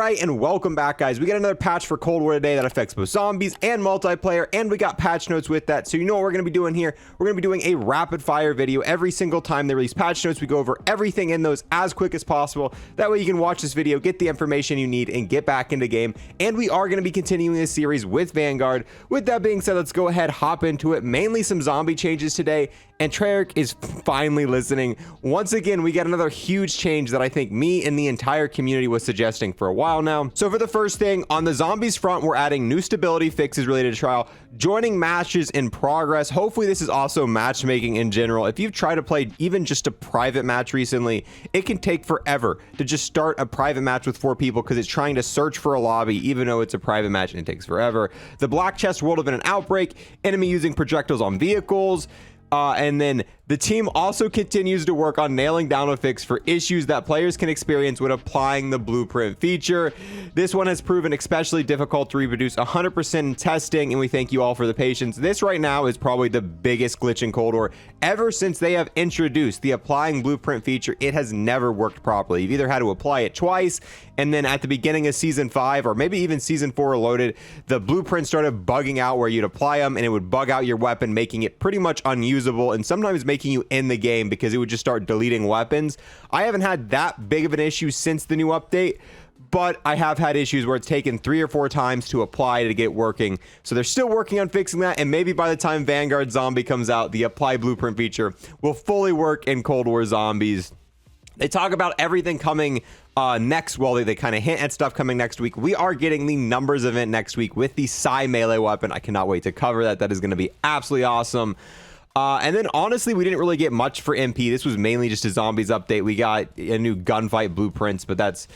right, and welcome back, guys. We got another patch for Cold War today that affects both zombies and multiplayer, and we got patch notes with that. So you know what we're going to be doing here? We're going to be doing a rapid fire video every single time they release patch notes. We go over everything in those as quick as possible. That way you can watch this video, get the information you need, and get back into game. And we are going to be continuing this series with Vanguard. With that being said, let's go ahead, hop into it. Mainly some zombie changes today, and Treyarch is finally listening. Once again, we got another huge change that I think me and the entire community was suggesting for a while now. So for the first thing, on the zombies front, we're adding new stability fixes related to trial, joining matches in progress. Hopefully this is also matchmaking in general. If you've tried to play even just a private match recently, it can take forever to just start a private match with 4 people because it's trying to search for a lobby, even though it's a private match and it takes forever. The black chest world of an outbreak, enemy using projectiles on vehicles. And then the team also continues to work on nailing down a fix for issues that players can experience when applying the blueprint feature. This one has proven especially difficult to reproduce 100% in testing, and we thank you all for the patience. This right now is probably the biggest glitch in Cold War. Ever since they have introduced the applying blueprint feature, it has never worked properly. You've either had to apply it twice, and then at the beginning of season 5 or maybe even season 4 loaded, the blueprint started bugging out where you'd apply them and it would bug out your weapon, making it pretty much unusable and sometimes making you end the game because it would just start deleting weapons. I haven't had that big of an issue since the new update, but I have had issues where it's taken 3 or 4 times to apply to get working. So they're still working on fixing that, and maybe by the time Vanguard Zombie comes out, the apply blueprint feature will fully work in Cold War Zombies. They talk about everything coming next. Well, they kind of hint at stuff coming next week. We are getting the numbers event next week with the Psy melee weapon. I cannot wait to cover that. That is going to be absolutely awesome. And then honestly, we didn't really get much for MP. This was mainly just a zombies update. We got a new gunfight blueprints, but that's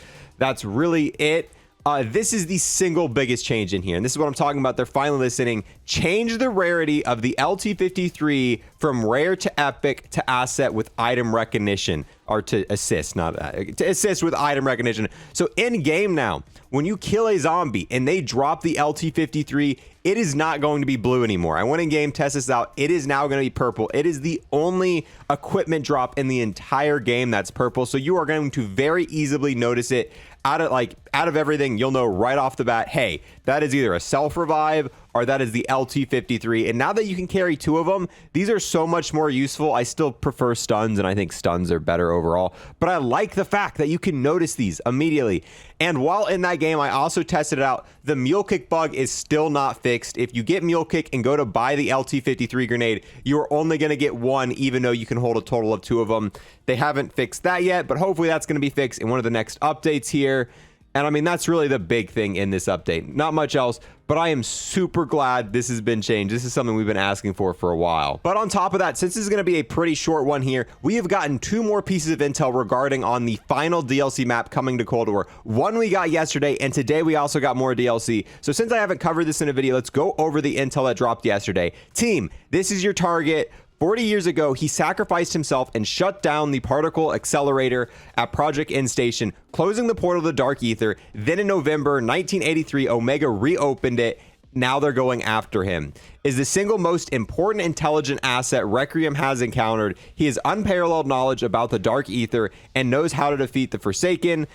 really it. This is the single biggest change in here, and this is what I'm talking about. They're finally listening. Change the rarity of the LT53 from rare to epic to asset with item recognition, or to assist, not to assist with item recognition. So in game now, when you kill a zombie and they drop the LT53, it is not going to be blue anymore. I went in game, test this out. It is now going to be purple. It is the only equipment drop in the entire game that's purple. So you are going to very easily notice it. Out of everything, you'll know right off the bat, hey, that is either a self revive or that is the LT53. And now that you can carry 2 of them, these are so much more useful. I still prefer stuns, and I think stuns are better overall, but I like the fact that you can notice these immediately. And while in that game, I also tested it out. The mule kick bug is still not fixed. If you get mule kick and go to buy the LT53 grenade, you're only going to get 1, even though you can hold a total of 2 of them. They haven't fixed that yet, but hopefully that's going to be fixed in one of the next updates here. And I mean, that's really the big thing in this update. Not much else, but I am super glad this has been changed. This is something we've been asking for a while. But on top of that, since this is going to be a pretty short one here, we have gotten 2 more pieces of intel regarding on the final DLC map coming to Cold War. One we got yesterday, and today we also got more DLC. So since I haven't covered this in a video, let's go over the intel that dropped yesterday. Team, this is your target. 40 years ago, he sacrificed himself and shut down the particle accelerator at Project N Station, closing the portal to Dark Aether. Then in November 1983, Omega reopened it. Now they're going after him. Is the single most important intelligent asset Requiem has encountered. He has unparalleled knowledge about the Dark Aether and knows how to defeat the Forsaken.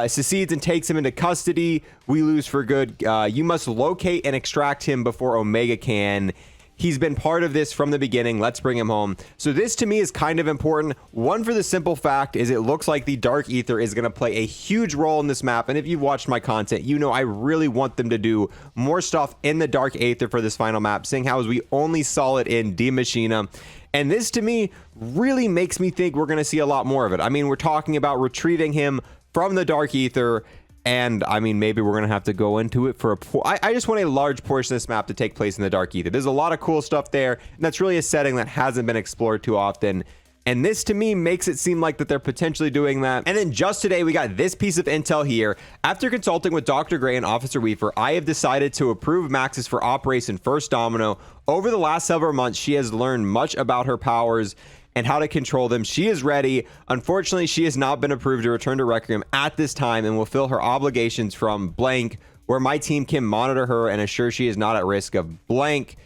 Succeeds and takes him into custody. We lose for good. You must locate and extract him before Omega can. He's been part of this from the beginning. Let's bring him home. So this to me is kind of important. One, for the simple fact is it looks like the Dark Aether is going to play a huge role in this map. And if you've watched my content, you know I really want them to do more stuff in the Dark Aether for this final map, seeing how as we only saw it in Die Maschine. And this to me really makes me think we're going to see a lot more of it. I mean, we're talking about retrieving him from the Dark Aether. And I mean, maybe we're going to have to go into it for I just want a large portion of this map to take place in the Dark Aether. There's a lot of cool stuff there, and that's really a setting that hasn't been explored too often. And this to me makes it seem like that they're potentially doing that. And then just today, we got this piece of intel here. After consulting with Dr. Gray and Officer Weaver, I have decided to approve Maxis for Operation First Domino. Over the last several months, she has learned much about her powers and how to control them. She is ready. Unfortunately, she has not been approved to return to Requiem at this time and will fill her obligations from blank, where my team can monitor her and assure she is not at risk of blank.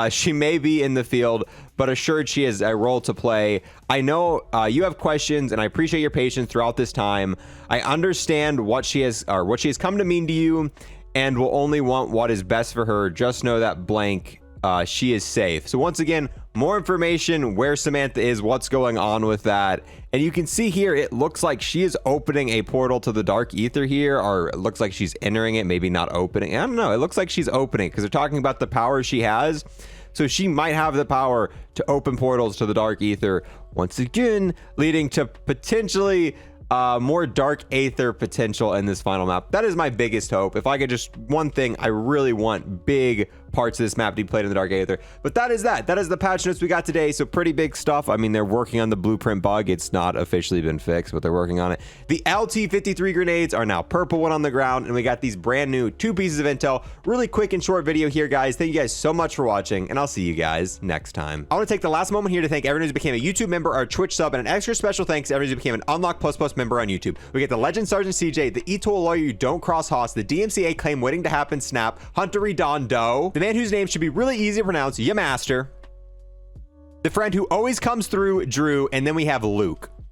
She may be in the field, but assured she has a role to play. I know you have questions, and I appreciate your patience throughout this time. I understand what she has come to mean to you, and will only want what is best for her. Just know that blank, she is safe. So once again, more information, where Samantha is, what's going on with that. And you can see here, it looks like she is opening a portal to the Dark Ether here, or it looks like she's entering it, maybe not opening. I don't know. It looks like she's opening because they're talking about the power she has. So she might have the power to open portals to the Dark Ether, once again, leading to potentially more Dark Aether potential in this final map. That is my biggest hope. If I could just, one thing, I really want big parts of this map to be played in the Dark Aether. But that is the patch notes we got today. So pretty big stuff. I mean, they're working on the blueprint bug. It's not officially been fixed, but they're working on it. The LT53 grenades are now purple, one on the ground, and we got these brand new 2 pieces of intel. Really quick and short video here, guys. Thank you guys so much for watching, and I'll see you guys next time. I want to take the last moment here to thank everyone who became a YouTube member or a Twitch sub, and an extra special thanks to everyone who became an Unlock Plus Plus member on YouTube. We get the Legend Sergeant CJ, the E-Tool Lawyer You Don't Cross Hoss, the DMCA Claim Waiting to Happen Snap, Huntery Don Doe, the man whose name should be really easy to pronounce, Yamaster, the friend who always comes through, Drew, and then we have Luke.